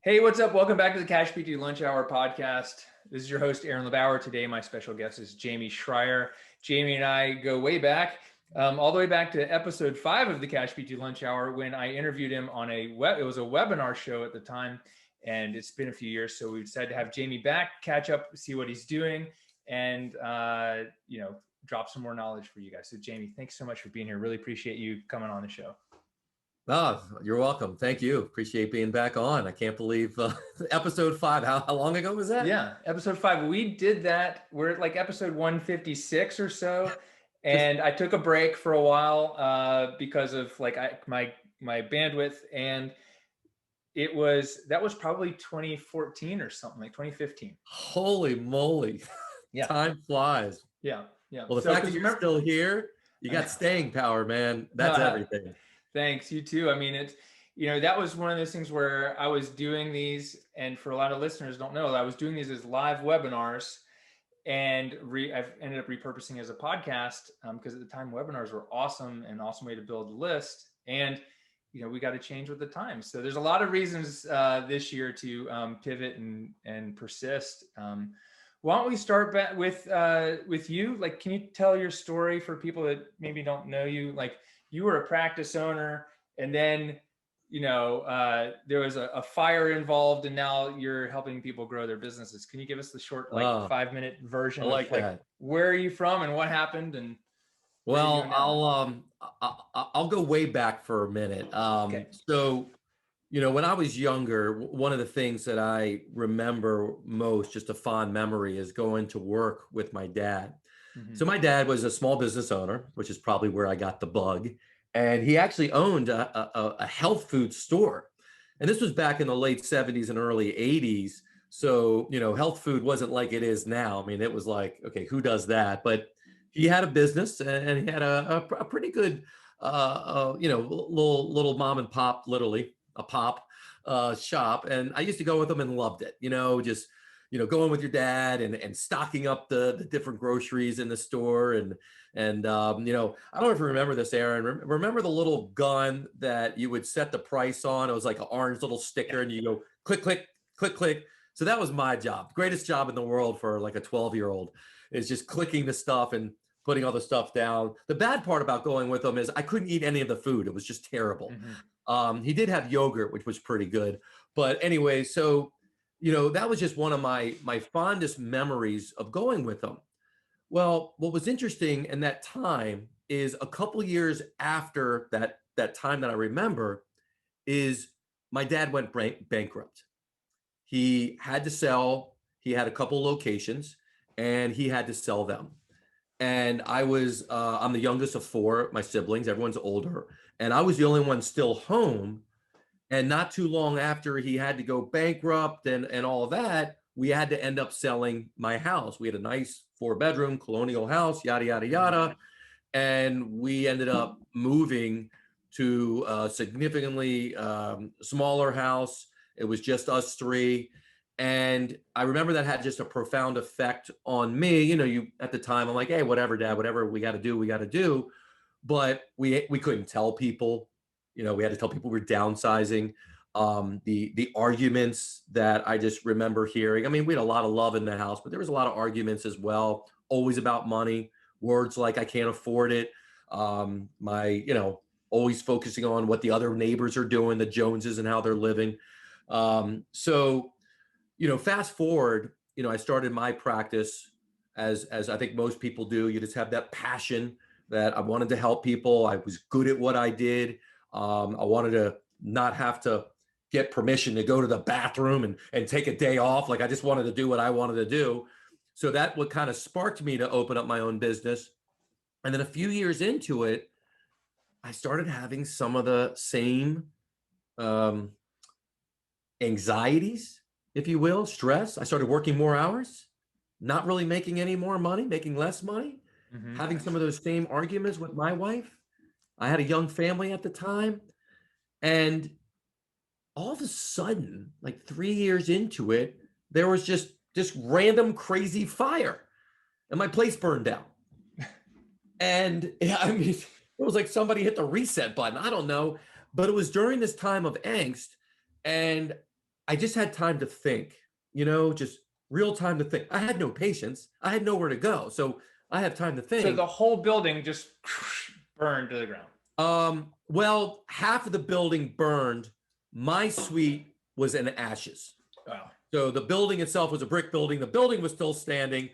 Hey, what's up? Welcome back to the Cash PT Lunch Hour podcast. This is your host, LeBauer. Today, my special guest is Jamey Schrier. Jamey and I go way back, all the way back to episode 5 of the Cash PT Lunch Hour when I interviewed him on it was a webinar show at the time, and it's been a few years. So we decided to have Jamey back, catch up, see what he's doing, and, drop some more knowledge for you guys. So Jamey, thanks so much for being here. Really appreciate you coming on the show. Oh, you're welcome. Thank you. Appreciate being back on. I can't believe episode 5. How long ago was that? Yeah, episode 5. We did that. We're at like episode 156 or so, Just and I took a break for a while because of my bandwidth, and that was probably 2014 or something, like 2015. holy moly. Yeah, Time flies. yeah, yeah. Well, the fact that you're still here, you got staying power, man. That's everything. Thanks, you too. I mean, that was one of those things where I was doing these, and for a lot of listeners don't know, I was doing these as live webinars, and I've ended up repurposing as a podcast because at the time webinars were awesome, an awesome way to build a list, and we got to change with the times. So there's a lot of reasons this year to pivot and persist. Why don't we start back with you? Like, can you tell your story for people that maybe don't know you? Like, you were a practice owner, and then there was a fire involved, and now you're helping people grow their businesses. Can you give us the short 5-minute version I like of that. where are you from and what happened? And Well, I'll go way back for a minute. Okay. So, when I was younger, one of the things that I remember most, just a fond memory, is going to work with my dad. Mm-hmm. So my dad was a small business owner, which is probably where I got the bug. And he actually owned a health food store. And this was back in the late 70s and early 80s. So, health food wasn't like it is now. I mean, it was like, okay, who does that? But he had a business, and he had a pretty good, little mom and pop, literally a pop shop. And I used to go with him and loved it, just going with your dad and stocking up the different groceries in the store. And I don't know if you remember this, Aaron. Remember the little gun that you would set the price on? It was like an orange little sticker, and you go click, click, click, click. So that was my job. Greatest job in the world for like a 12-year-old is just clicking the stuff and putting all the stuff down. The bad part about going with him is I couldn't eat any of the food. It was just terrible. Mm-hmm. He did have yogurt, which was pretty good. But anyway, so that was just one of my fondest memories of going with them. Well, what was interesting in that time is a couple years after that time that I remember is my dad went bankrupt. He had to sell. He had a couple locations, and he had to sell them. And I'm the youngest of 4, my siblings, everyone's older, and I was the only one still home. And not too long after he had to go bankrupt and all of that, we had to end up selling my house. We had a nice 4-bedroom colonial house, yada, yada, yada. And we ended up moving to a significantly smaller house. It was just us 3. And I remember that had just a profound effect on me. You at the time, I'm like, hey, whatever, Dad, whatever we got to do, we got to do. But we couldn't tell people. We had to tell people we're downsizing. The arguments that I just remember hearing. I mean, we had a lot of love in the house, but there was a lot of arguments as well, always about money, words like I can't afford it. Always focusing on what the other neighbors are doing, the Joneses and how they're living. So, fast forward, I started my practice as I think most people do. You just have that passion that I wanted to help people. I was good at what I did. I wanted to not have to get permission to go to the bathroom and take a day off. Like, I just wanted to do what I wanted to do. So that what kind of sparked me to open up my own business. And then a few years into it, I started having some of the same anxieties, if you will, stress. I started working more hours, not really making any more money, making less money, having some of those same arguments with my wife. I had a young family at the time, and all of a sudden, like 3 years into it, there was just random crazy fire, and my place burned down. And I mean, it was like somebody hit the reset button. I don't know, but it was during this time of angst, and I just had time to think, just real time to think. I had no patience. I had nowhere to go. So I have time to So think. the whole building just burned to the ground. Well, half of the building burned. My suite was in ashes. Wow. So the building itself was a brick building. The building was still standing,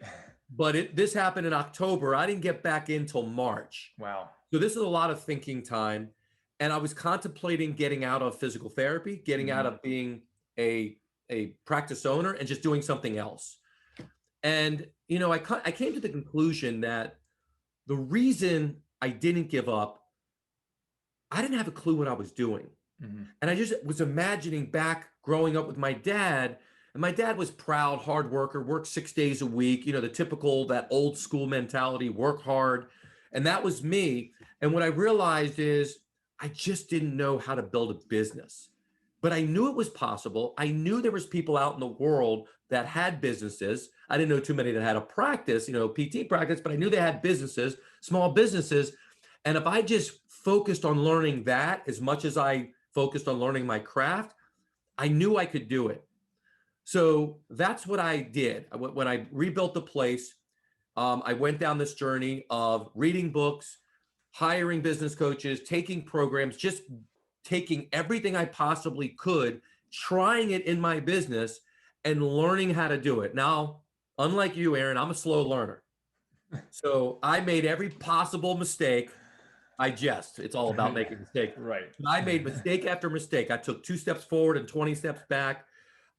but this happened in October. I didn't get back in till March. Wow. So this is a lot of thinking time. And I was contemplating getting out of physical therapy, getting out of being a practice owner and just doing something else. And, I came to the conclusion that the reason I didn't give up, I didn't have a clue what I was doing. And I just was imagining back growing up with my dad. And my dad was proud, hard worker, worked 6 days a week, the typical, that old school mentality, work hard. And that was me. And what I realized is I just didn't know how to build a business. But I knew it was possible. I knew there was people out in the world that had businesses. I didn't know too many that had a practice, PT practice, but I knew they had businesses, small businesses. And if I just focused on learning that as much as I focused on learning my craft, I knew I could do it. So that's what I did. When I rebuilt the place, I went down this journey of reading books, hiring business coaches, taking programs, just taking everything I possibly could, trying it in my business and learning how to do it. Now, unlike you, Aaron, I'm a slow learner. So I made every possible mistake. It's all about making mistakes. Right. I made mistake after mistake. I took 2 steps forward and 20 steps back.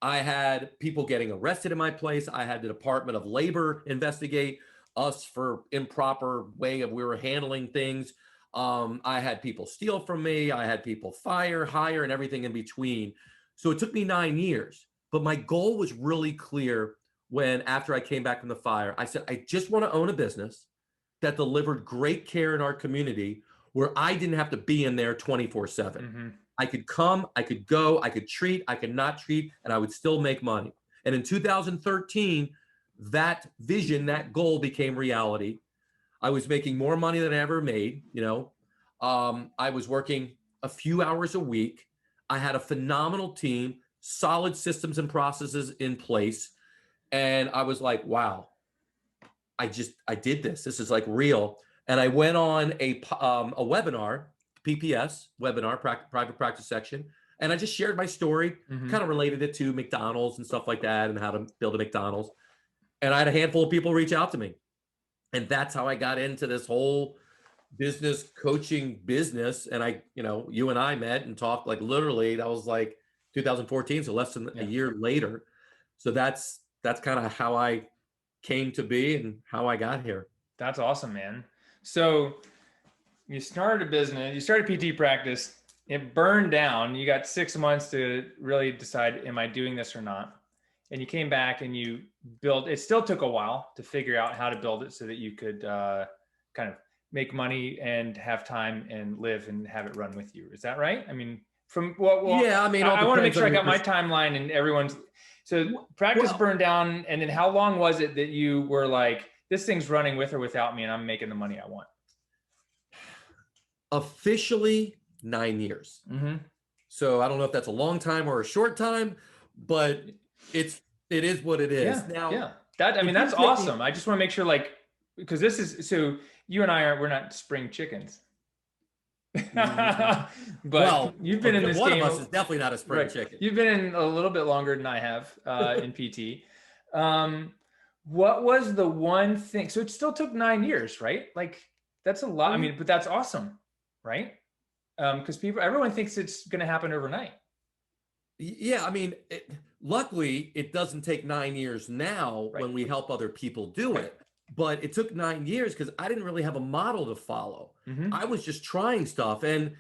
I had people getting arrested in my place. I had the Department of Labor investigate us for improper way of we were handling things. I had people steal from me. I had people fire, hire, and everything in between. So it took me 9 years, but my goal was really clear when, after I came back from the fire, I said, I just want to own a business that delivered great care in our community where I didn't have to be in there 24/7. I could come, I could go, I could treat, I could not treat, and I would still make money. And in 2013, that vision, that goal became reality. I was making more money than I ever made. I was working a few hours a week. I had a phenomenal team, solid systems and processes in place. And I was like, wow, I did this. This is like real. And I went on a webinar, PPS webinar, private practice section. And I just shared my story, kind of related it to McDonald's and stuff like that and how to build a McDonald's. And I had a handful of people reach out to me. And that's how I got into this whole business coaching business. And you and I met and talked, like, literally, that was like 2014. So less than a year later. So that's kind of how I came to be and how I got here. That's awesome, man. So you started a business, you started PT practice, it burned down. You got 6 months to really decide, am I doing this or not? And you came back and you built, it still took a while to figure out how to build it so that you could kind of make money and have time and live and have it run with you. Is that right? I mean, yeah, I mean, I want to make sure I got my timeline and everyone's, so practice burned down. And then how long was it that you were like, this thing's running with or without me and I'm making the money I want? Officially 9 years. So I don't know if that's a long time or a short time, but it is what it is. That's awesome. I just want to make sure, like, because this is, so you and we're not spring chickens. But well, you've been in this one game. One of us is definitely not a spring chicken. You've been in a little bit longer than I have in PT. What was the one thing? So it still took 9 years, right? Like, that's a lot. I mean, but that's awesome, right? Because everyone thinks it's going to happen overnight. Yeah, I mean, luckily, it doesn't take 9 years now when we help other people do it. But it took 9 years because I didn't really have a model to follow. I was just trying stuff. And,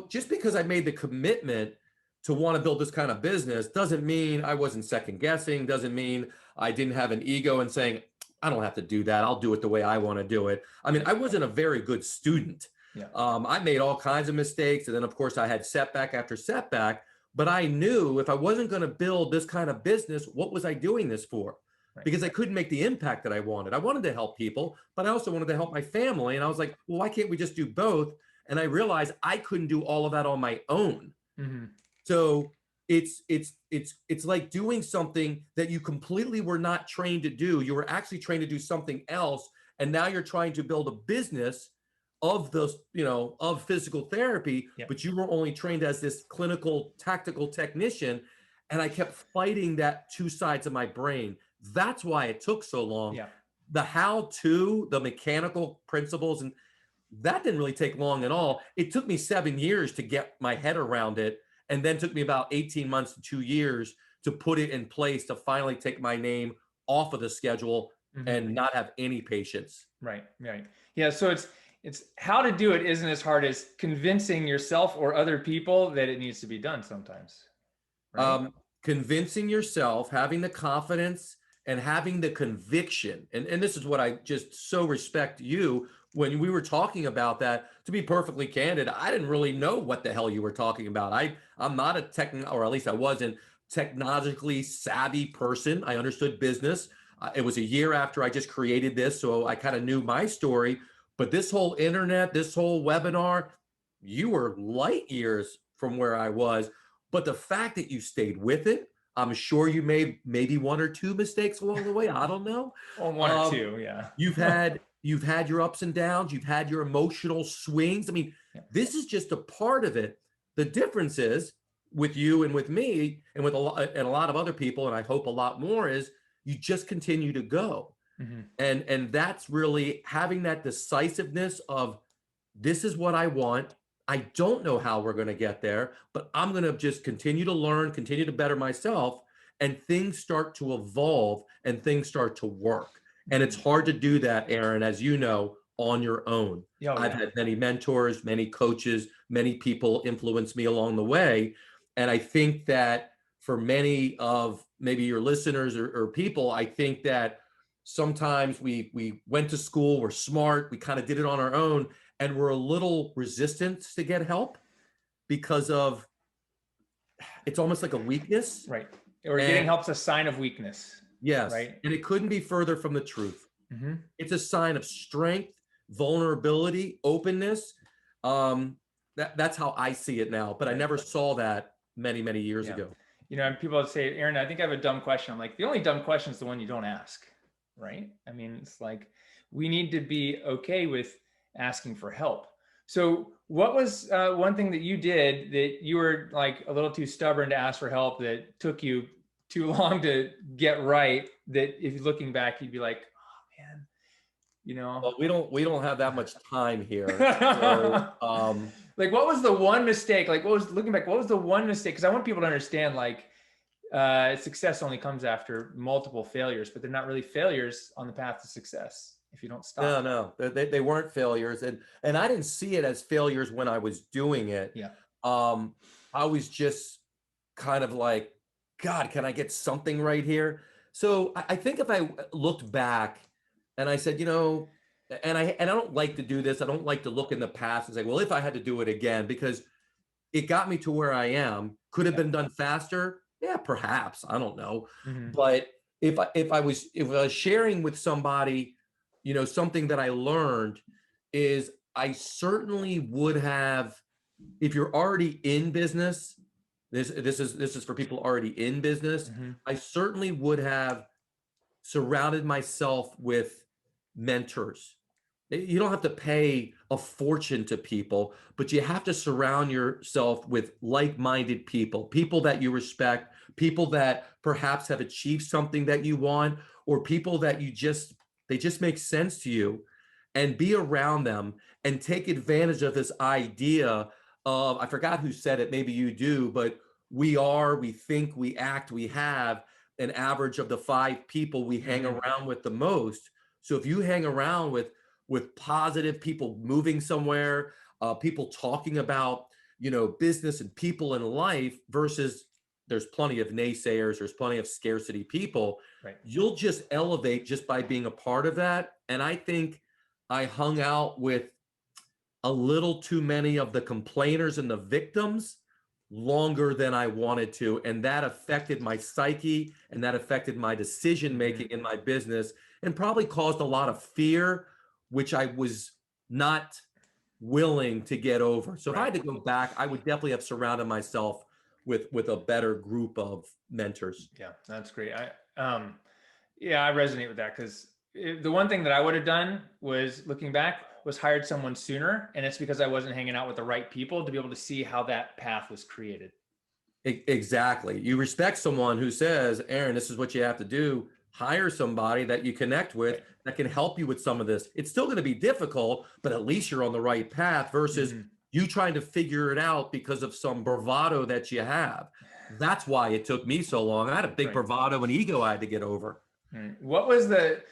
just because I made the commitment to want to build this kind of business doesn't mean I wasn't second guessing, doesn't mean I didn't have an ego and saying, I don't have to do that. I'll do it the way I want to do it. I mean, I wasn't a very good student. I made all kinds of mistakes. And then, of course, I had setback after setback. But I knew if I wasn't going to build this kind of business, what was I doing this for? Because I couldn't make the impact that I wanted. I wanted to help people, but I also wanted to help my family. And I was like, well, why can't we just do both? And I realized I couldn't do all of that on my own. So it's like doing something that you completely were not trained to do. You were actually trained to do something else, and now you're trying to build a business of those, of physical therapy, Yep. but you were only trained as this clinical tactical technician. And I kept fighting that two sides of my brain. That's why it took so long. Yeah. The how to, the mechanical principles, and that didn't really take long at all. It took me 7 years to get my head around it, and then took me about 18 months to 2 years to put it in place to finally take my name off of the schedule and not have any patients. Right. Right. Yeah. So it's how to do it isn't as hard as convincing yourself or other people that it needs to be done sometimes. Right. Convincing yourself, having the confidence, and having the conviction. And this is what I just so respect you. When we were talking about that, to be perfectly candid, I didn't really know what the hell you were talking about. I'm not or at least I wasn't technologically savvy person. I understood business. It was a year after I just created this, so I kind of knew my story. But this whole internet, this whole webinar, you were light years from where I was. But the fact that you stayed with it, I'm sure you made maybe one or two mistakes along the way. I don't know. Or one or two, yeah. You've had your ups and downs. You've had your emotional swings. I mean, this is just a part of it. The difference is with you and with me and with a lot of other people, and I hope a lot more, is you just continue to go. And that's really having that decisiveness of, this is what I want. I don't know how we're going to get there, but I'm going to just continue to learn, continue to better myself, and things start to evolve and things start to work. And it's hard to do that, Aaron, as you know, on your own. I've had many mentors, many coaches, many people influence me along the way. And I think that for many of maybe your listeners or people, I think that sometimes we went to school, we're smart, we kind of did it on our own, and we're a little resistant to get help because of, it's almost like a weakness. Right. Or getting help's a sign of weakness. Yes. Right. And it couldn't be further from the truth. It's a sign of strength, vulnerability, openness. That's how I see it now, but I never saw that many, many years ago. And people would say, Aaron, I think I have a dumb question. I'm like, the only dumb question is the one you don't ask. Right. I mean, it's like, we need to be okay with asking for help. So what was one thing that you did that you were like a little too stubborn to ask for help, that took you too long to get right, that if you're looking back, you'd be like, oh man, Well, we don't have that much time here. So, like, what was the one mistake? Like, looking back, what was the one mistake? Because I want people to understand, like, success only comes after multiple failures, but they're not really failures on the path to success if you don't stop. No, they weren't failures. And I didn't see it as failures when I was doing it. Yeah. I was just kind of like, God, can I get something right here? So I think if I looked back and I said, and I don't like to do this. I don't like to look in the past and say, well, if I had to do it again, because it got me to where I am. Could have been done faster. Yeah, perhaps. I don't know. But if I was sharing with somebody, something that I learned is, I certainly would have, if you're already in business, this is for people already in business. I certainly would have surrounded myself with mentors. You don't have to pay a fortune to people, but you have to surround yourself with like-minded people that you respect, people that perhaps have achieved something that you want, or people that they just make sense to you, and be around them and take advantage of this idea of, I forgot who said it, maybe you do, but we think, we act, we have an average of the 5 people we hang around with the most. So if you hang around with positive people moving somewhere, people talking about, business and people in life, versus there's plenty of naysayers, there's plenty of scarcity people, right, you'll just elevate just by being a part of that. And I think I hung out with a little too many of the complainers and the victims longer than I wanted to. And that affected my psyche, and that affected my decision-making in my business, and probably caused a lot of fear, which I was not willing to get over. So if I had to go back, I would definitely have surrounded myself with a better group of mentors. Yeah, that's great. Yeah, I resonate with that because the one thing that I would have done was looking back was hired someone sooner, and it's because I wasn't hanging out with the right people to be able to see how that path was created. Exactly. You respect someone who says, Aaron, this is what you have to do. Hire somebody that you connect with Right. that can help you with some of this. It's still going to be difficult, but at least you're on the right path versus you trying to figure it out because of some bravado that you have. That's why it took me so long. I had a big bravado and ego I had to get over. What was the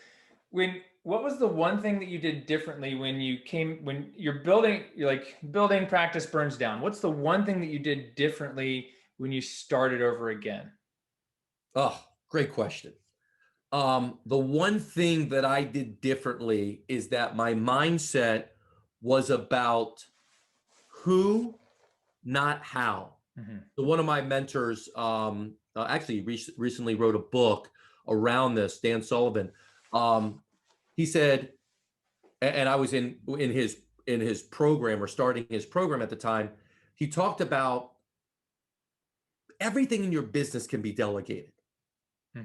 what was the one thing that you did differently when you're like building practice burns down? What's the one thing that you did differently when you started over again? Oh, great question. The one thing that I did differently is that my mindset was about who, not how. So one of my mentors actually recently wrote a book around this, Dan Sullivan. He said, and I was in his program or starting his program at the time, he talked about everything in your business can be delegated,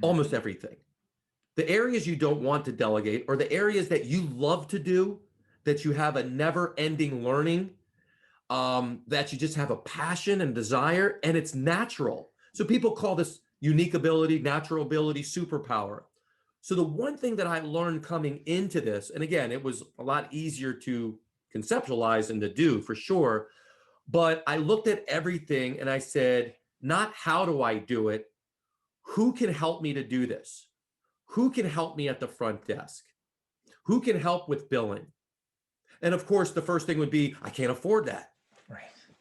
almost everything. The areas you don't want to delegate are the areas that you love to do, that you have a never-ending learning, that you just have a passion and desire, and it's natural. So people call this unique ability, natural ability, superpower. So the one thing that I learned coming into this, and again, it was a lot easier to conceptualize and to do for sure, but I looked at everything and I said, not how do I do it? Who can help me to do this? Who can help me at the front desk? Who can help with billing? And of course, the first thing would be, I can't afford that.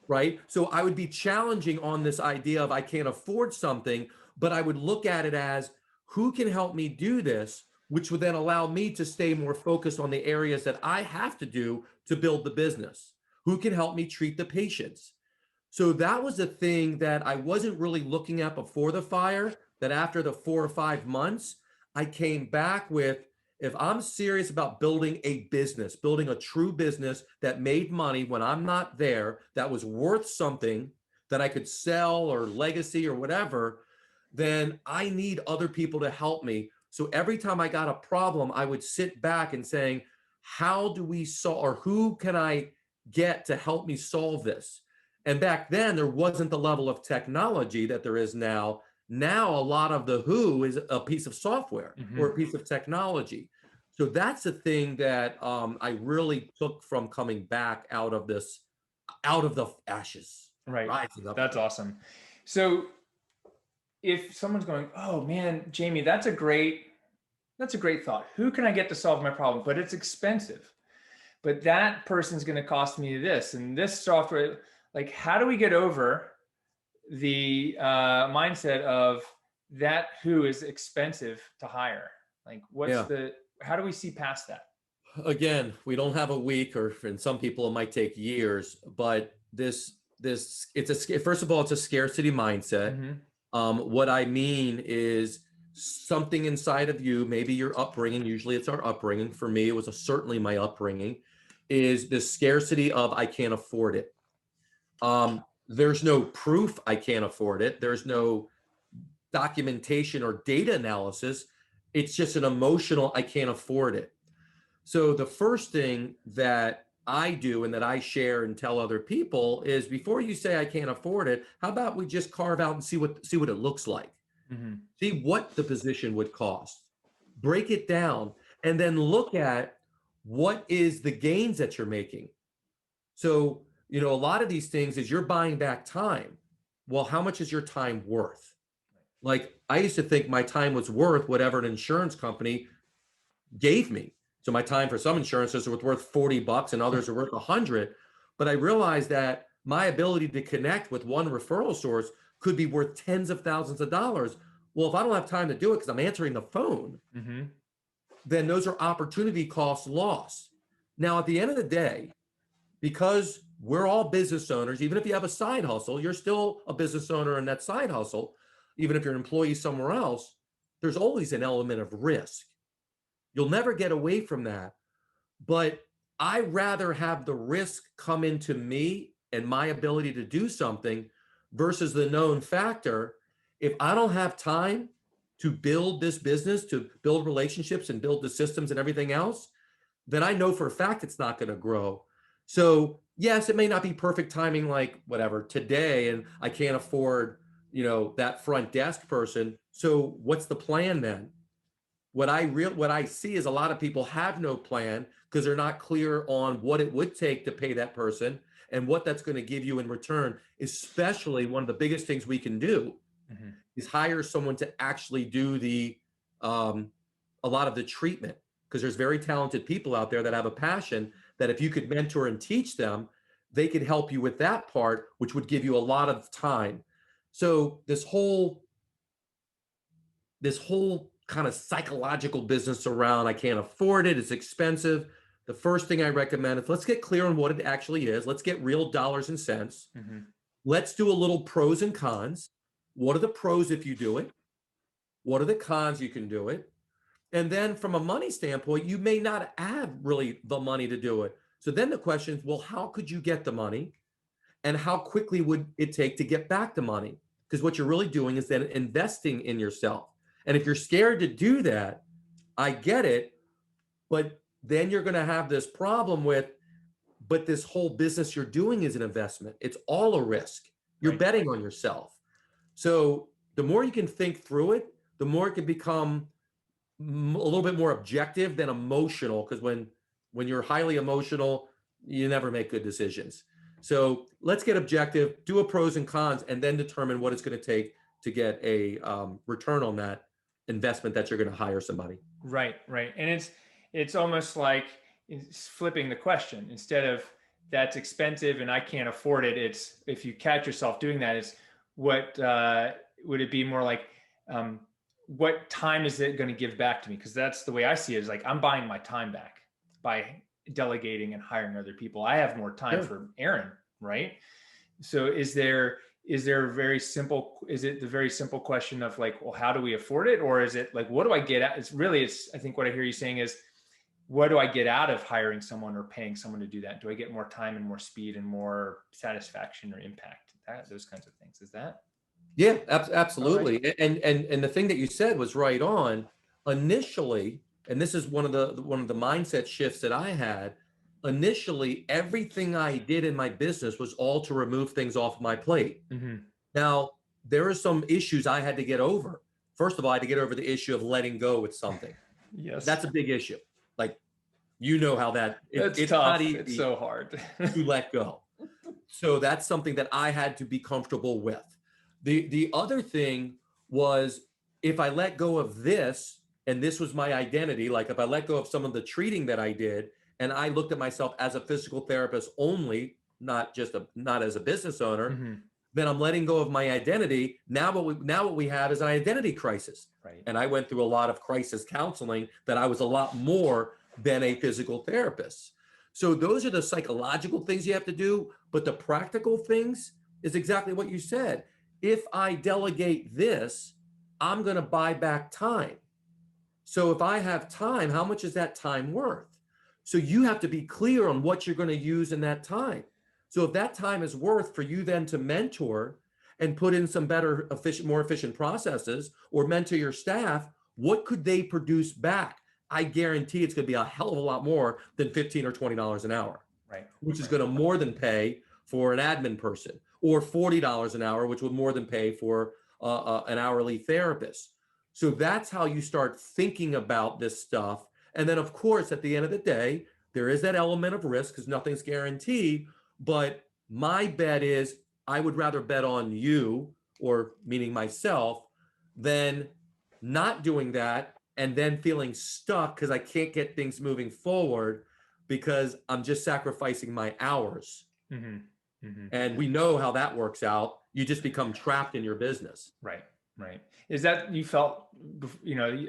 Right? So I would be challenging on this idea of I can't afford something, but I would look at it as who can help me do this, which would then allow me to stay more focused on the areas that I have to do to build the business. Who can help me treat the patients? So that was a thing that I wasn't really looking at before the fire, that after the 4 or 5 months, I came back with, if I'm serious about building a business, building a true business that made money when I'm not there, that was worth something that I could sell or legacy or whatever, then I need other people to help me. So every time I got a problem, I would sit back and saying, how do we solve, or who can I get to help me solve this? And back then, there wasn't the level of technology that there is now. Now, a lot of the who is a piece of software or a piece of technology. So that's the thing that I really took from coming back out of this, out of the ashes. Right. Rising up. That's awesome. So if someone's going, oh man, Jamey, that's a great thought. Who can I get to solve my problem? But it's expensive. But that person's going to cost me this and this software. Like, how do we get over the mindset of that who is expensive to hire? Like, how do we see past that? Again, we don't have a week, or in some people it might take years, but first of all, it's a scarcity mindset. What I mean is something inside of you, maybe your upbringing, usually it's our upbringing. For me, it was certainly my upbringing, is the scarcity of I can't afford it. There's no proof I can't afford it. There's no documentation or data analysis. It's just an emotional, I can't afford it. So the first thing that I do and that I share and tell other people is, before you say I can't afford it, how about we just carve out and see what it looks like? See what the position would cost. Break it down and then look at what is the gains that you're making. So, a lot of these things is you're buying back time. Well, how much is your time worth? Like, I used to think my time was worth whatever an insurance company gave me. So my time for some insurances was worth $40 and others are worth 100. But I realized that my ability to connect with one referral source could be worth tens of thousands of dollars. Well, if I don't have time to do it because I'm answering the phone, then those are opportunity costs lost. Now, at the end of the day, because we're all business owners, even if you have a side hustle, you're still a business owner in that side hustle. Even if you're an employee somewhere else, there's always an element of risk. You'll never get away from that. But I rather have the risk come into me and my ability to do something versus the known factor. If I don't have time to build this business, to build relationships and build the systems and everything else, then I know for a fact it's not going to grow. So yes, it may not be perfect timing, like whatever today, and I can't afford, that front desk person. So what's the plan then? What I see is a lot of people have no plan because they're not clear on what it would take to pay that person and what that's going to give you in return. Especially one of the biggest things we can do is hire someone to actually do a lot of the treatment, because there's very talented people out there that have a passion that if you could mentor and teach them, they could help you with that part, which would give you a lot of time. So this whole kind of psychological business around, I can't afford it, it's expensive. The first thing I recommend is let's get clear on what it actually is. Let's get real dollars and cents. Let's do a little pros and cons. What are the pros if you do it? What are the cons you can do it? And then from a money standpoint, you may not have really the money to do it. So then the question is, well, how could you get the money? And how quickly would it take to get back the money? Because what you're really doing is then investing in yourself. And if you're scared to do that, I get it, but then you're going to have this problem with, but this whole business you're doing is an investment. It's all a risk. You're betting on yourself. So the more you can think through it, the more it can become a little bit more objective than emotional. Because when you're highly emotional, you never make good decisions. So let's get objective, do a pros and cons, and then determine what it's going to take to get a return on that investment that you're going to hire somebody. Right. And it's almost like it's flipping the question. Instead of that's expensive and I can't afford it, it's, if you catch yourself doing that, it's what would it be more like, what time is it going to give back to me? Because that's the way I see it, is like I'm buying my time back by delegating and hiring other people. I have more time for Aaron, right? So is it the very simple question of like, well, how do we afford it? Or is it like, what do I get at? I think what I hear you saying is, what do I get out of hiring someone or paying someone to do that? Do I get more time and more speed and more satisfaction or impact? Those kinds of things. Is that? Yeah, absolutely. Right. And the thing that you said was right on. Initially, and this is one of the mindset shifts that I had. Initially, everything I did in my business was all to remove things off my plate. Now, there are some issues I had to get over. First of all, I had to get over the issue of letting go with something. Yes. That's a big issue. Like, how that it's tough. Not easy. It's so hard to let go. So that's something that I had to be comfortable with. The other thing was, if I let go of this, and this was my identity, like if I let go of some of the treating that I did, and I looked at myself as a physical therapist only, not as a business owner, then I'm letting go of my identity. Now what we have is an identity crisis. Right. And I went through a lot of crisis counseling that I was a lot more than a physical therapist. So those are the psychological things you have to do. But the practical things is exactly what you said. If I delegate this, I'm going to buy back time. So if I have time, how much is that time worth? So you have to be clear on what you're going to use in that time. So if that time is worth for you then to mentor and put in some better, more efficient processes, or mentor your staff, what could they produce back? I guarantee it's going to be a hell of a lot more than $15 or $20 an hour, right? Which is going to more than pay for an admin person, or $40 an hour, which would more than pay for an hourly therapist. So that's how you start thinking about this stuff. And then, of course, at the end of the day, there is that element of risk because nothing's guaranteed. But my bet is I would rather bet on you, or meaning myself, than not doing that and then feeling stuck because I can't get things moving forward because I'm just sacrificing my hours. And we know how that works out. You just become trapped in your business. Right. Is that you felt,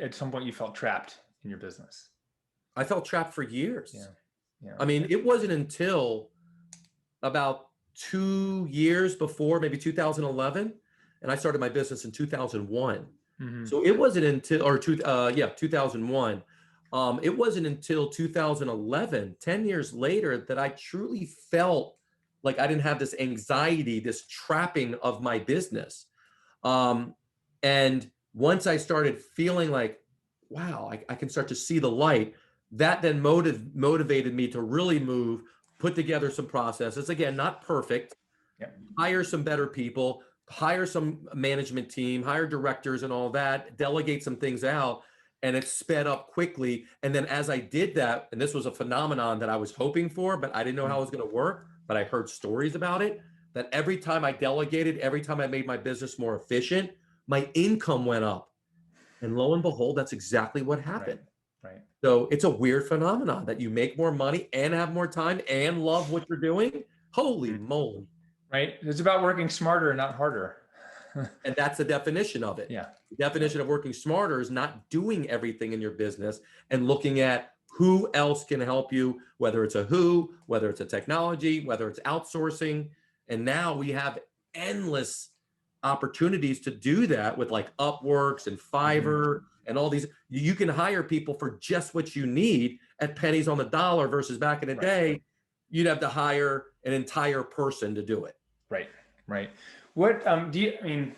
at some point you felt trapped in your business? I felt trapped for years. Yeah. I mean, it wasn't until about 2 years before, maybe 2011, and I started my business in 2001. So it wasn't until, 2001. It wasn't until 2011, 10 years later, that I truly felt Like I didn't have this anxiety, this trapping of my business. And once I started feeling like, wow, I can start to see the light, that then motivated me to really move, put together some processes. Again, not perfect, Yep. hire some better people, hire some management team, hire directors and all that, delegate some things out, and it sped up quickly. And then as I did that, and this was a phenomenon that I was hoping for, but I didn't know how it was going to work, but I heard stories about it, that every time I delegated, every time I made my business more efficient, my income went up. And lo and behold, that's exactly what happened. Right. Right. So it's a weird phenomenon that you make more money and have more time and love what you're doing. Holy moly. Right. It's about working smarter, not harder. And that's the definition of it. Yeah. The definition of working smarter is not doing everything in your business and looking at who else can help you, whether it's whether it's a technology, whether it's outsourcing. And now we have endless opportunities to do that with like Upworks and Fiverr and all these. You can hire people for just what you need at pennies on the dollar versus back in the day, you'd have to hire an entire person to do it. Right. Right. What do you, I mean,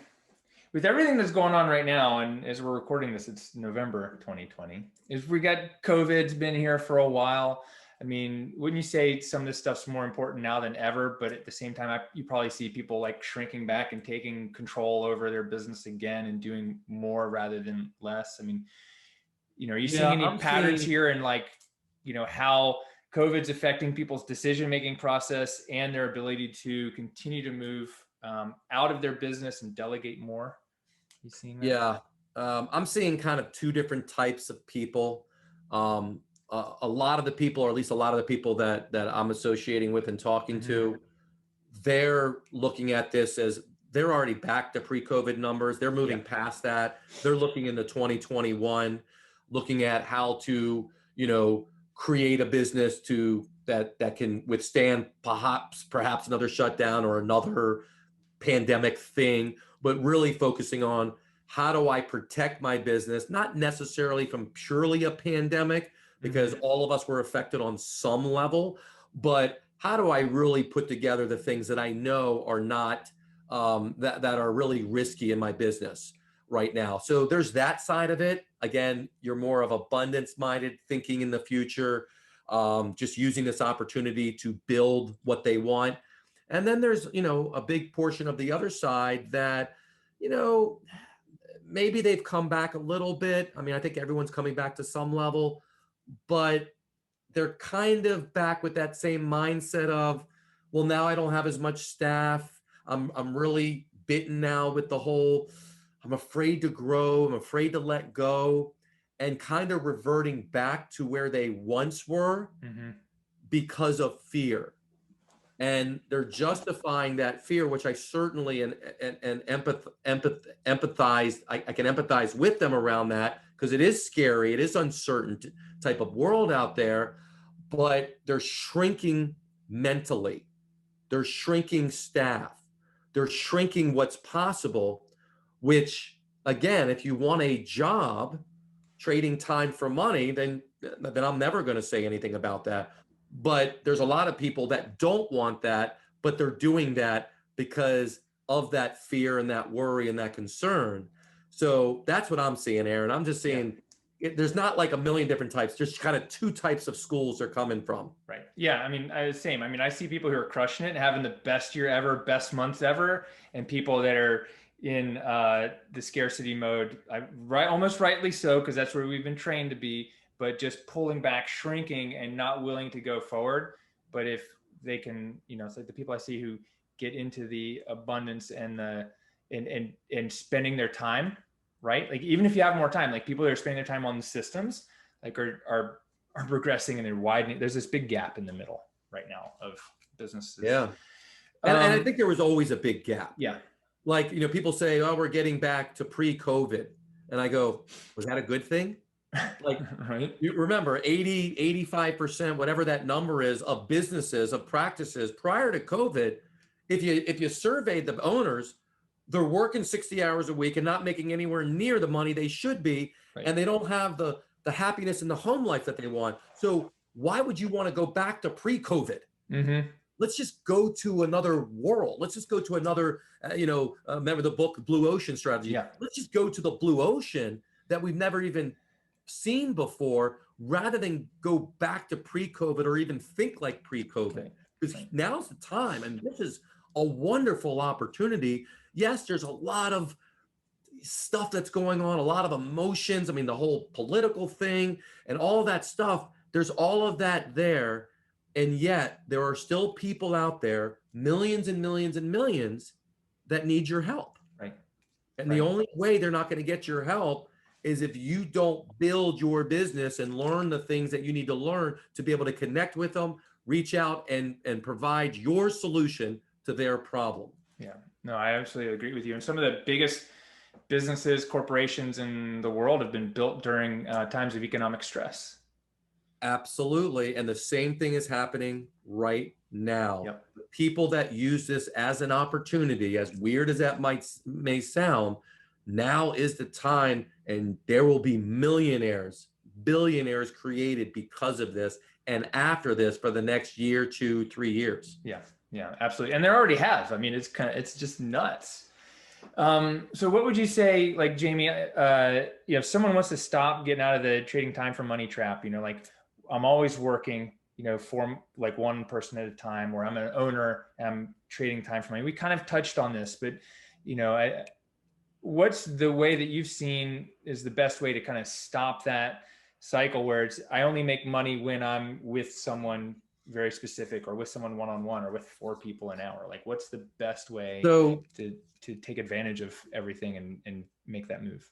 with everything that's going on right now, and as we're recording this, it's November 2020, is we got COVID's been here for a while. I mean, wouldn't you say some of this stuff's more important now than ever? But at the same time, you probably see people like shrinking back and taking control over their business again and doing more rather than less. I mean, are you seeing any patterns here in like, how COVID's affecting people's decision-making process and their ability to continue to move out of their business and delegate more? You seeing that? Yeah. I'm seeing kind of two different types of people. A lot of the people, or at least a lot of the people that I'm associating with and talking to, they're looking at this as they're already back to pre-COVID numbers. They're moving past that. They're looking into 2021, looking at how to, create a business that can withstand perhaps another shutdown or another pandemic thing, but really focusing on how do I protect my business, not necessarily from purely a pandemic, because all of us were affected on some level, but how do I really put together the things that I know are not, that are really risky in my business right now? So there's that side of it. Again, you're more of abundance-minded, thinking in the future, just using this opportunity to build what they want. And then there's, a big portion of the other side that, maybe they've come back a little bit. I mean, I think everyone's coming back to some level, but they're kind of back with that same mindset of, well, now I don't have as much staff. I'm really bitten now with the whole, I'm afraid to grow. I'm afraid to let go, and kind of reverting back to where they once were because of fear. And they're justifying that fear, which I certainly and empathize. I can empathize with them around that, because it is scary. It is uncertain type of world out there, but they're shrinking mentally. They're shrinking staff. They're shrinking what's possible, which again, if you want a job trading time for money, then I'm never going to say anything about that. But there's a lot of people that don't want that, but they're doing that because of that fear and that worry and that concern. So that's what I'm seeing, Aaron. I'm just seeing there's not like a million different types. There's kind of two types of schools they're coming from. Right. Yeah. I mean, same. I mean, I see people who are crushing it, having the best year ever, best months ever, and people that are in the scarcity mode, almost rightly so, because that's where we've been trained to be, but just pulling back, shrinking, and not willing to go forward. But if they can, it's like the people I see who get into the abundance and the and spending their time, right? Like even if you have more time, like people that are spending their time on the systems, like are progressing and they're widening. There's this big gap in the middle right now of businesses. Yeah, and I think there was always a big gap. Yeah, like people say, oh, we're getting back to pre-COVID, and I go, was that a good thing? Like, right. You remember 80, 85%, whatever that number is, of businesses, of practices prior to COVID, if you surveyed the owners, they're working 60 hours a week and not making anywhere near the money they should be. Right. And they don't have the happiness and the home life that they want. So why would you want to go back to pre-COVID? let's just go to another world. Let's just go to another, remember the book Blue Ocean Strategy? Yeah. Let's just go to the blue ocean that we've never even seen before, rather than go back to pre-COVID or even think like pre-COVID. Right. Because Right. now's the time, and this is a wonderful opportunity. Yes, there's a lot of stuff that's going on, a lot of emotions. I mean, the whole political thing and all that stuff, there's all of that there. And yet there are still people out there, millions and millions and millions, that need your help. Right. And the only way they're not going to get your help is if you don't build your business and learn the things that you need to learn to be able to connect with them, reach out and provide your solution to their problem. Yeah, no, I absolutely agree with you. And some of the biggest businesses, corporations in the world have been built during times of economic stress. Absolutely. And the same thing is happening right now. Yep. The people that use this as an opportunity, as weird as that may sound, now is the time, and there will be millionaires, billionaires created because of this, and after this for the next year, 2, 3 years. Yeah, yeah, absolutely. And there already has. I mean, it's just nuts. So what would you say, like, Jamey, if someone wants to stop getting out of the trading time for money trap, like, I'm always working, for like one person at a time, or I'm an owner and I'm trading time for money. We kind of touched on this, but, what's the way that you've seen is the best way to kind of stop that cycle where I only make money when I'm with someone very specific, or with someone one-on-one, or with 4 people an hour? Like, what's the best way to take advantage of everything and make that move?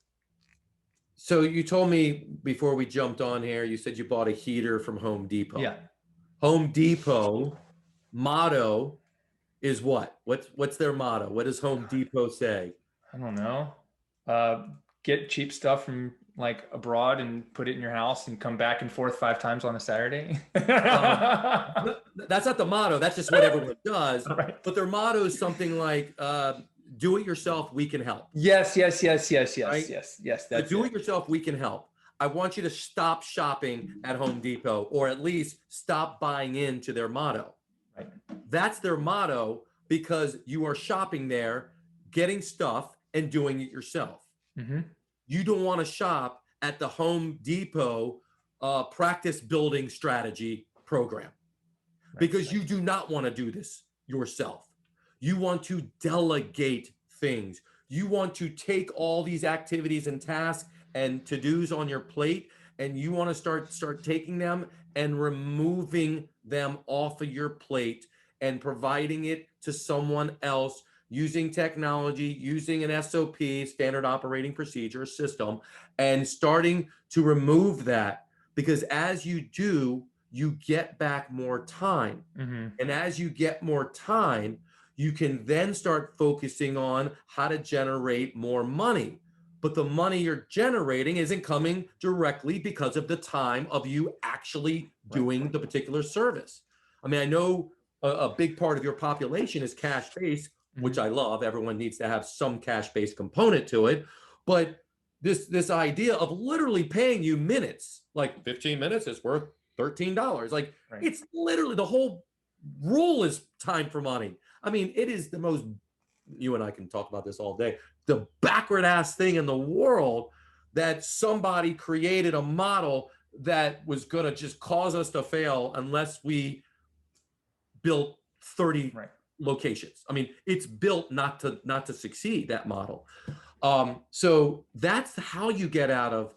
So you told me before we jumped on here, you said you bought a heater from Home Depot. Yeah. Home Depot motto is what? What's their motto? What does Home Depot say? I don't know. Get cheap stuff from like abroad and put it in your house and come back and forth 5 times on a Saturday. That's not the motto. That's just what everyone does. Right. But their motto is something like, do it yourself, we can help. Yes. Right? Yes. That's do it yourself, we can help. I want you to stop shopping at Home Depot, or at least stop buying into their motto. Right. That's their motto, because you are shopping there, getting stuff and doing it yourself. Mm-hmm. You don't want to shop at the Home Depot practice building strategy program, because you do not want to do this yourself. You want to delegate things. You want to take all these activities and tasks and to-dos on your plate, and you want to start taking them and removing them off of your plate and providing it to someone else, using technology, using an SOP, standard operating procedure system, and starting to remove that. Because as you do, you get back more time. Mm-hmm. And as you get more time, you can then start focusing on how to generate more money. But the money you're generating isn't coming directly because of the time of you actually doing the particular service. I mean, I know a big part of your population is cash-based, which I love. Everyone needs to have some cash-based component to it. But this idea of literally paying you minutes, like 15 minutes is worth $13. Like, it's literally, the whole rule is time for money. I mean, it is the most, you and I can talk about this all day, the backward ass thing in the world, that somebody created a model that was going to just cause us to fail unless we built 30 locations. I mean, it's built not to succeed, that model. So that's how you get out of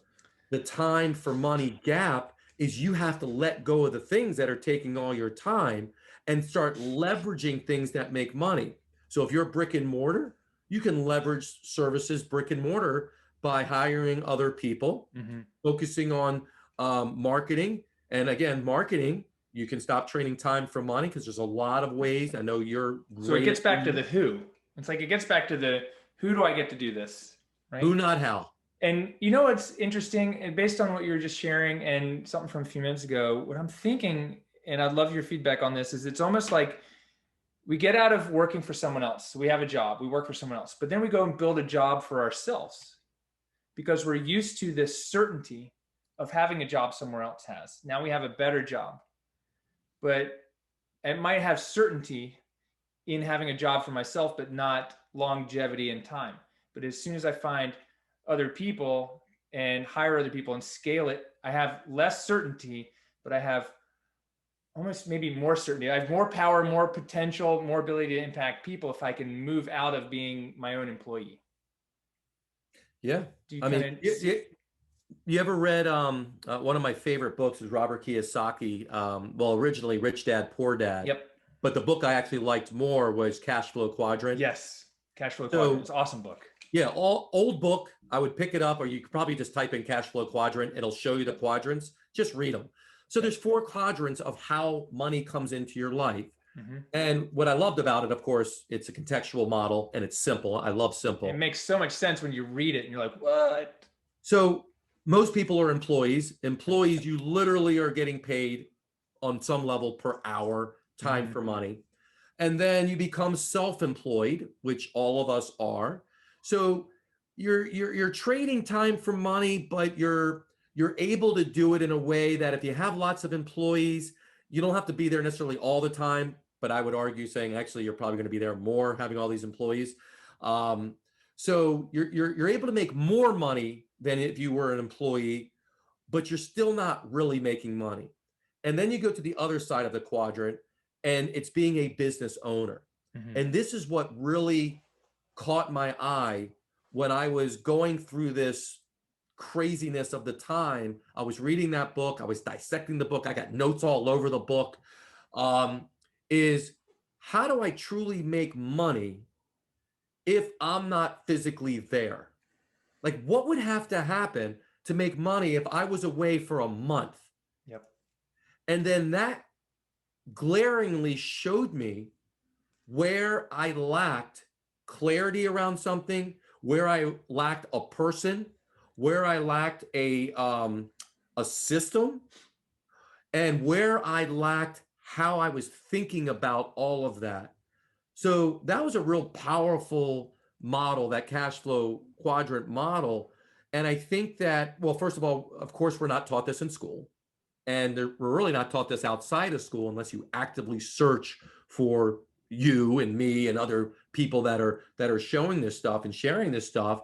the time for money gap, is you have to let go of the things that are taking all your time and start leveraging things that make money. So if you're brick and mortar, you can leverage services brick and mortar by hiring other people, focusing on marketing. And again, marketing, you can stop trading time for money, because there's a lot of ways. I know you're great. So it gets back to the who. It's like, it gets back to the who do I get to do this, right? Who, not how. And what's interesting, and based on what you were just sharing and something from a few minutes ago, what I'm thinking, and I'd love your feedback on this, is it's almost like we get out of working for someone else. So we have a job, we work for someone else, but then we go and build a job for ourselves because we're used to this certainty of having a job somewhere else has. Now we have a better job. But I might have certainty in having a job for myself, but not longevity and time. But as soon as I find other people and hire other people and scale it, I have less certainty, but I have almost maybe more certainty. I have more power, more potential, more ability to impact people if I can move out of being my own employee. Yeah. Do you I kind mean, of you ever read one of my favorite books is Robert Kiyosaki, well, originally Rich Dad, Poor Dad, Yep. but the book I actually liked more was Cashflow Quadrant. Yes. Cashflow Quadrant. So It's an awesome book. yeah, all old book. I would pick it up, or you could probably just type in cash flow quadrant. It'll show you the quadrants. Just read them. So there's 4 quadrants of how money comes into your life. Mm-hmm. And what I loved about it, of course, it's a contextual model and it's simple. I love simple. It makes so much sense when you read it and you're like, what? So most people are employees. Employees, you literally are getting paid on some level per hour, time for money. And then you become self-employed, which all of us are. So you're trading time for money, but you're able to do it in a way that if you have lots of employees, you don't have to be there necessarily all the time. But I would argue saying actually you're probably going to be there more having all these employees. So you're able to make more money than if you were an employee, but you're still not really making money. And then you go to the other side of the quadrant, and it's being a business owner. Mm-hmm. And this is what really caught my eye when I was going through this craziness of the time. I was reading that book, I was dissecting the book, I got notes all over the book. Is how do I truly make money if I'm not physically there? Like, what would have to happen to make money if I was away for a month? Yep. And then that glaringly showed me where I lacked clarity around something, where I lacked a person, where I lacked a system, and where I lacked how I was thinking about all of that. So that was a real powerful model, that cash flow quadrant model. And I think that, well, first of all, of course, we're not taught this in school. And we're really not taught this outside of school unless you actively search for you and me and other people that are showing this stuff and sharing this stuff.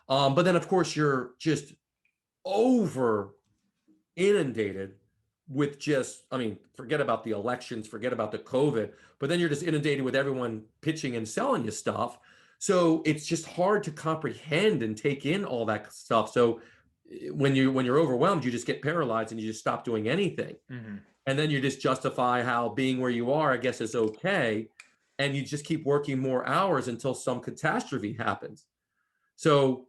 But then, of course, you're just over inundated with just, I mean, forget about the elections, forget about the COVID, but then you're just inundated with everyone pitching and selling you stuff. So it's just hard to comprehend and take in all that stuff. So when you're overwhelmed, you just get paralyzed and you just stop doing anything. Mm-hmm. And then you just justify how being where you are, I guess, is okay. And you just keep working more hours until some catastrophe happens. So,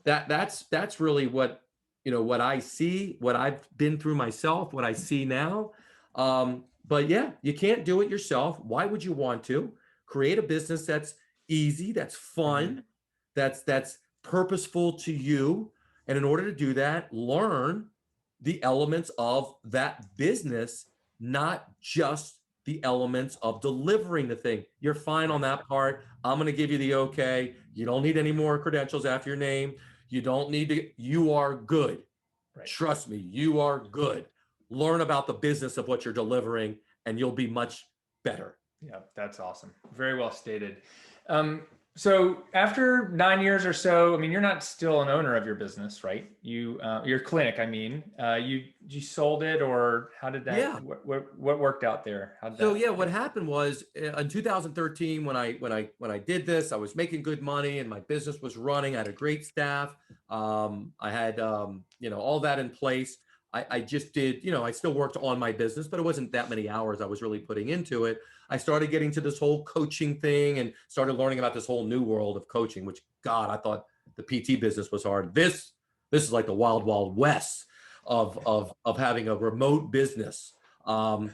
that's really what, what I see, what I've been through myself, what I see now. But yeah, you can't do it yourself. Why would you want to? Create a business that's easy, that's fun, that's purposeful to you. And in order to do that, learn the elements of that business, not just the elements of delivering the thing. You're fine on that part. I'm going to give you the okay. You don't need any more credentials after your name. You don't need to, you are good. Right. Trust me, you are good. Learn about the business of what you're delivering and you'll be much better. Yeah, that's awesome. Very well stated. So after 9 years or so, I mean, you're not still an owner of your business, right? Your clinic, I mean, you sold it, or how did that? Yeah. What worked out there? How did So that yeah, what happened was in 2013 when I did this, I was making good money and my business was running. I had a great staff. I had all that in place. I just did, I still worked on my business, but it wasn't that many hours I was really putting into it. I started getting to this whole coaching thing and started learning about this whole new world of coaching, which, God, I thought the PT business was hard. This is like the wild, wild west of having a remote business. So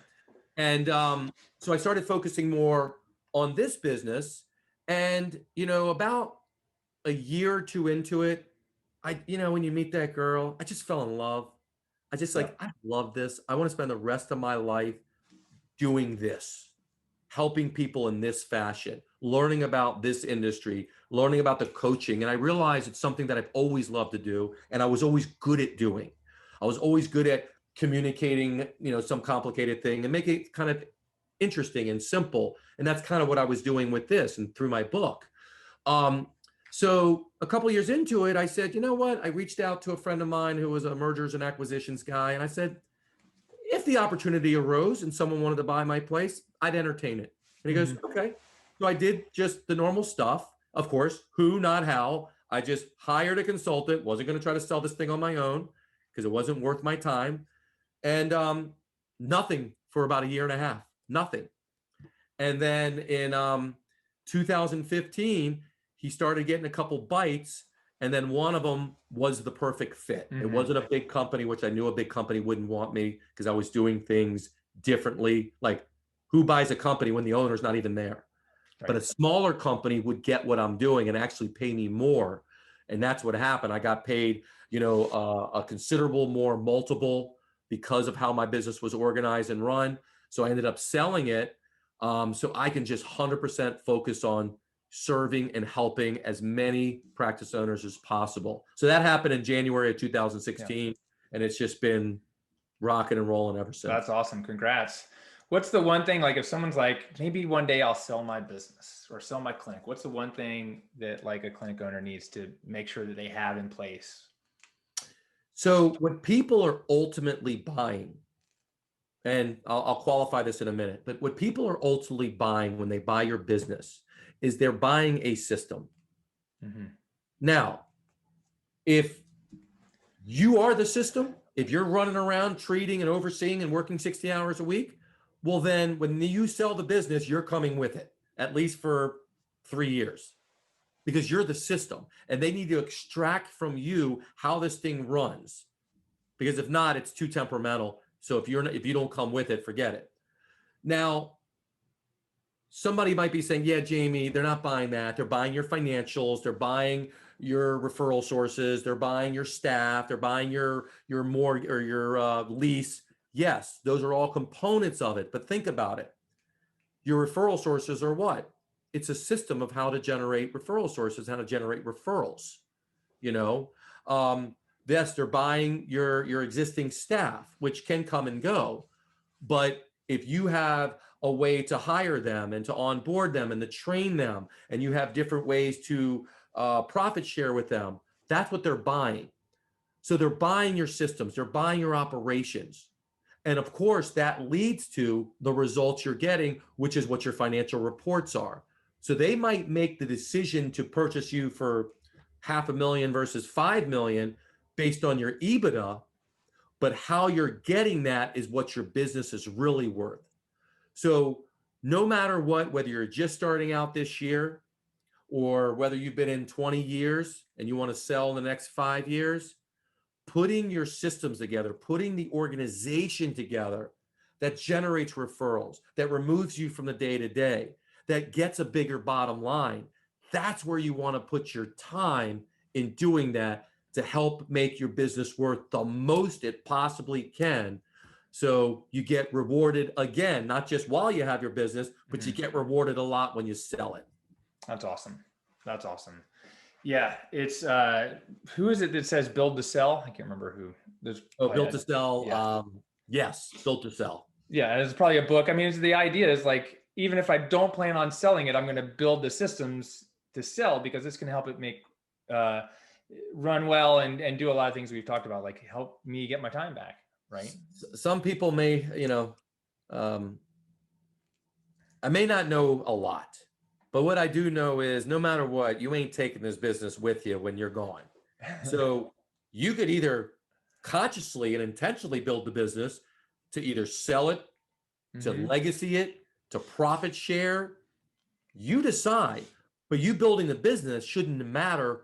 I started focusing more on this business, and, about a year or two into it, when you meet that girl, I just fell in love. I just I love this. I want to spend the rest of my life doing this, helping people in this fashion, learning about this industry, learning about the coaching. And I realized it's something that I've always loved to do. And I was always good at doing. I was always good at communicating, some complicated thing and make it kind of interesting and simple. And that's kind of what I was doing with this and through my book. So a couple of years into it, I said, you know what? I reached out to a friend of mine who was a mergers and acquisitions guy. And I said, if the opportunity arose and someone wanted to buy my place, I'd entertain it. And he goes, okay. So I did just the normal stuff. Of course, who, not how. I just hired a consultant, wasn't going to try to sell this thing on my own because it wasn't worth my time. And nothing for about a year and a half, nothing. And then in 2015, he started getting a couple bites. And then one of them was the perfect fit. It wasn't a big company, which I knew a big company wouldn't want me because I was doing things differently. Like, who buys a company when the owner's not even there? Right. But a smaller company would get what I'm doing and actually pay me more. And that's what happened. I got paid, a considerable more multiple because of how my business was organized and run. So I ended up selling it so I can just 100% focus on serving and helping as many practice owners as possible. So that happened in January of 2016, and it's just been rocking and rolling ever since. That's awesome. Congrats. What's the one thing, like if someone's like, maybe one day I'll sell my business or sell my clinic, what's the one thing that like a clinic owner needs to make sure that they have in place? So what people are ultimately buying, and I'll qualify this in a minute, but what people are ultimately buying when they buy your business is they're buying a system. Now, if you are the system, if you're running around treating and overseeing and working 60 hours a week, well, then when you sell the business, you're coming with it, at least for 3 years, because you're the system and they need to extract from you how this thing runs. Because if not, it's too temperamental. So if you don't come with it, forget it. Now, somebody might be saying, yeah, Jamey, they're not buying that. They're buying your financials. They're buying your referral sources. They're buying your staff. They're buying your mortgage or your lease. Yes, those are all components of it. But think about it. Your referral sources are what? It's a system of how to generate referral sources, how to generate referrals. Yes, they're buying your existing staff, which can come and go. But if you have a way to hire them and to onboard them and to train them, and you have different ways to profit share with them, that's what they're buying. So they're buying your systems, they're buying your operations. And of course, that leads to the results you're getting, which is what your financial reports are. So they might make the decision to purchase you for $500,000 versus $5 million based on your EBITDA, but how you're getting that is what your business is really worth. So no matter what, whether you're just starting out this year or whether you've been in 20 years and you want to sell in the next 5 years, putting your systems together, putting the organization together that generates referrals, that removes you from the day-to-day, that gets a bigger bottom line, that's where you want to put your time in doing that to help make your business worth the most it possibly can. So you get rewarded again, not just while you have your business, but you get rewarded a lot when you sell it. That's awesome. That's awesome. Yeah. It's, who is it that says build to sell? I can't remember who. Built to sell. Yeah. Yes. Built to sell. Yeah. It's probably a book. I mean, the idea is like, even if I don't plan on selling it, I'm going to build the systems to sell because this can help it make, run well and do a lot of things we've talked about, like help me get my time back. Right. Some people may, I may not know a lot, but what I do know is no matter what, you ain't taking this business with you when you're gone. So you could either consciously and intentionally build the business to either sell it, to legacy it, to profit share. You decide, but you building the business shouldn't matter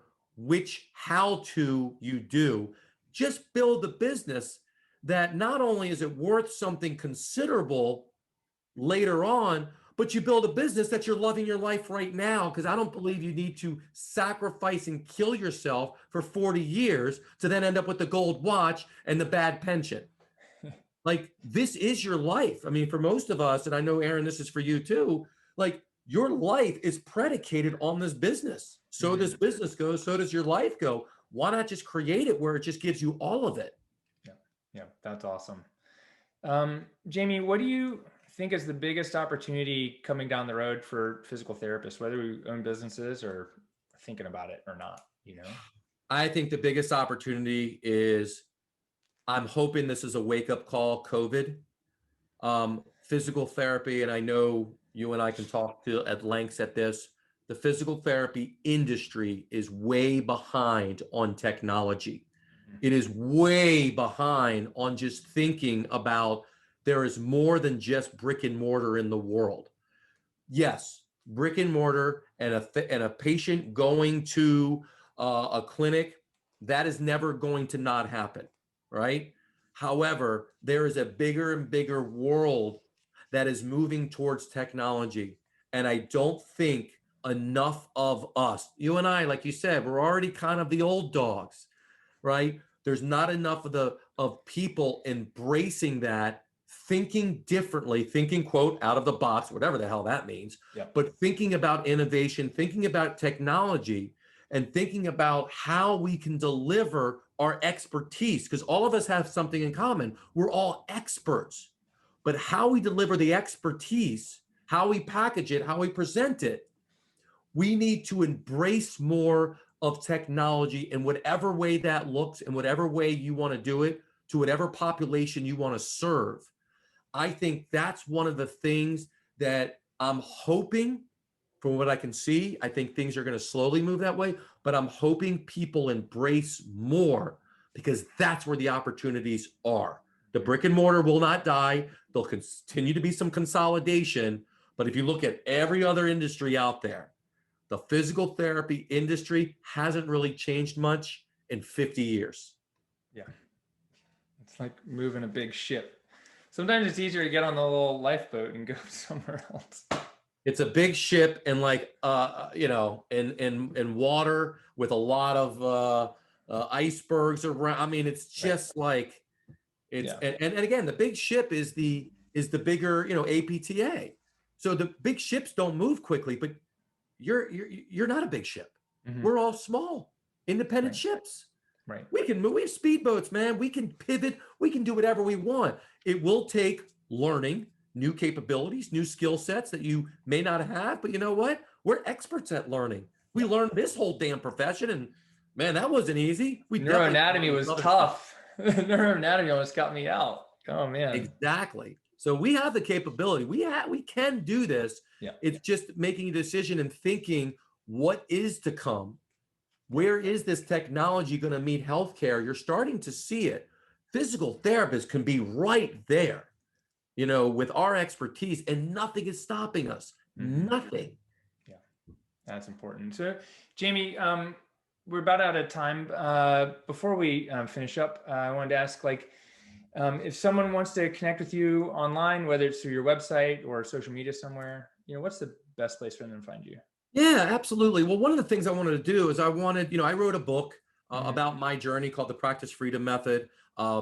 how to you do. Just build the business that not only is it worth something considerable later on, but you build a business that you're loving your life right now, because I don't believe you need to sacrifice and kill yourself for 40 years to then end up with the gold watch and the bad pension. Like, this is your life. I mean, for most of us, and I know, Aaron, this is for you too, like your life is predicated on this business. So this business goes, so does your life go. Why not just create it where it just gives you all of it? Yeah, that's awesome. Jamey, what do you think is the biggest opportunity coming down the road for physical therapists, whether we own businesses or thinking about it or not, you know? I think the biggest opportunity is, I'm hoping this is a wake-up call, COVID. Physical therapy, and I know you and I can talk to at lengths at this, the physical therapy industry is way behind on technology. It is way behind on just thinking about there is more than just brick and mortar in the world. Yes, brick and mortar and a patient going to a clinic, that is never going to not happen, right? However, there is a bigger and bigger world that is moving towards technology. And I don't think enough of us, you and I, like you said, we're already kind of the old dogs, right? There's not enough of people embracing that, thinking differently, thinking, quote, out of the box, whatever the hell that means, but thinking about innovation, thinking about technology, and thinking about how we can deliver our expertise, because all of us have something in common. We're all experts, but how we deliver the expertise, how we package it, how we present it, we need to embrace more of technology in whatever way that looks, in whatever way you want to do it, to whatever population you want to serve. I think that's one of the things that I'm hoping, from what I can see, I think things are going to slowly move that way, but I'm hoping people embrace more, because that's where the opportunities are. The brick and mortar will not die. There'll continue to be some consolidation, but if you look at every other industry out there, the physical therapy industry hasn't really changed much in 50 years. Yeah. It's like moving a big ship. Sometimes it's easier to get on the little lifeboat and go somewhere else. It's a big ship, and like in water with a lot of icebergs around. I mean, it's just like it's and again, the big ship is the bigger, APTA. So the big ships don't move quickly, but you're not a big ship. We're all small, independent ships. Right. We can move. We have speedboats, man. We can pivot. We can do whatever we want. It will take learning new capabilities, new skill sets that you may not have. But you know what? We're experts at learning. We learned this whole damn profession, and man, that wasn't easy. Neuroanatomy was tough. Neuroanatomy almost got me out. Oh man. Exactly. So we have the capability. We can do this. Yeah. It's just making a decision and thinking what is to come. Where is this technology going to meet healthcare? You're starting to see it. Physical therapists can be right there, with our expertise, and nothing is stopping us. Nothing. Yeah, that's important. So, Jamey, we're about out of time. Before we finish up, I wanted to ask, if someone wants to connect with you online, whether it's through your website or social media somewhere, what's the best place for them to find you? Yeah, absolutely. Well, one of the things I wanted to do is I wrote a book about my journey called The Practice Freedom Method.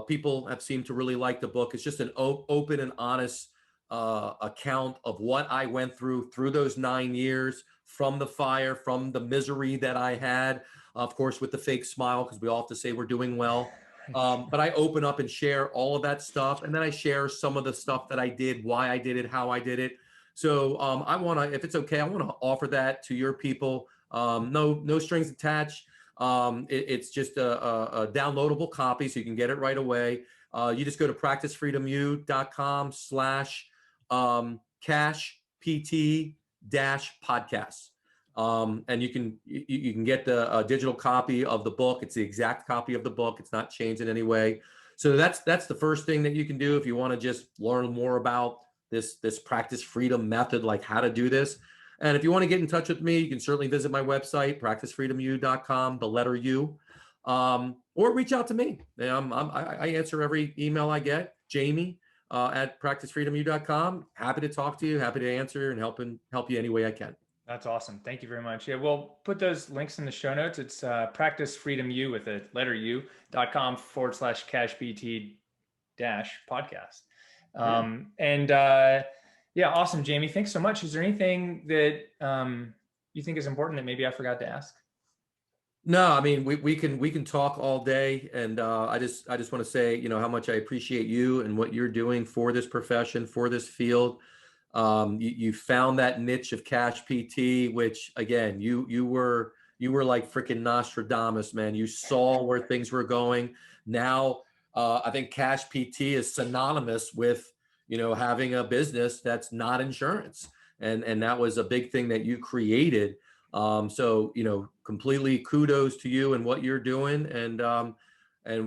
People have seemed to really like the book. It's just an open and honest account of what I went through those 9 years, from the fire, from the misery that I had, of course, with the fake smile, because we all have to say we're doing well. But I open up and share all of that stuff. And then I share some of the stuff that I did, why I did it, how I did it. So I want to, if it's okay, I want to offer that to your people. No strings attached. It's just a downloadable copy, so you can get it right away. You just go to practiceFreedomU.com/cash-PT-podcast. And you can get the digital copy of the book. It's the exact copy of the book. It's not changed in any way. So that's the first thing that you can do if you want to just learn more about this practice freedom method, like how to do this. And if you want to get in touch with me, you can certainly visit my website, practicefreedomu.com, the letter U, or reach out to me. I answer every email I get, Jamey at practicefreedomu.com. Happy to talk to you, happy to answer and help you any way I can. That's awesome. Thank you very much. Yeah, we'll put those links in the show notes. It's practicefreedomu with a letter U.com/cash-PT-podcast. Awesome, Jamey. Thanks so much. Is there anything that you think is important that maybe I forgot to ask? No, I mean we can talk all day, and I just want to say, how much I appreciate you and what you're doing for this profession, for this field. You found that niche of cash PT, which again, you were like freaking Nostradamus, man. You saw where things were going. Now, I think cash PT is synonymous with having a business that's not insurance, and that was a big thing that you created. So completely kudos to you and what you're doing, and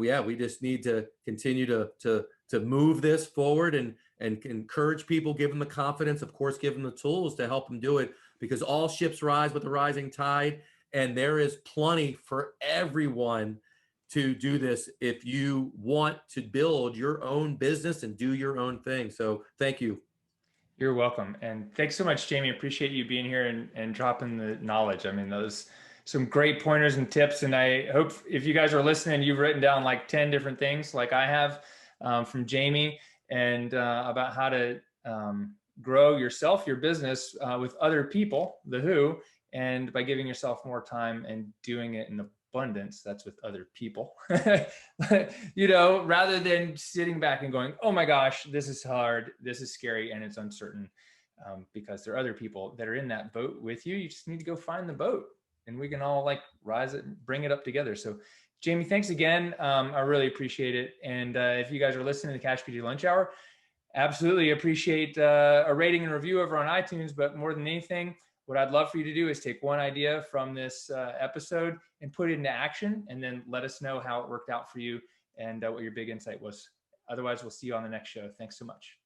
yeah, we just need to continue to move this forward and encourage people, give them the confidence, of course, give them the tools to help them do it, because all ships rise with the rising tide, and there is plenty for everyone to do this if you want to build your own business and do your own thing. So thank you. You're welcome. And thanks so much, Jamey. Appreciate you being here and dropping the knowledge. I mean, those some great pointers and tips. And I hope if you guys are listening, you've written down like 10 different things like I have from Jamey and about how to grow yourself, your business with other people, the who, and by giving yourself more time and doing it in abundance, that's with other people, rather than sitting back and going, oh my gosh, this is hard, this is scary, and it's uncertain, because there are other people that are in that boat with you. You just need to go find the boat, and we can all like rise it and bring it up together. So Jamey, thanks again. I really appreciate it. And if you guys are listening to the Cash PT Lunch Hour, absolutely appreciate a rating and review over on iTunes. But more than anything, what I'd love for you to do is take one idea from this episode and put it into action, and then let us know how it worked out for you and what your big insight was. Otherwise, we'll see you on the next show. Thanks so much.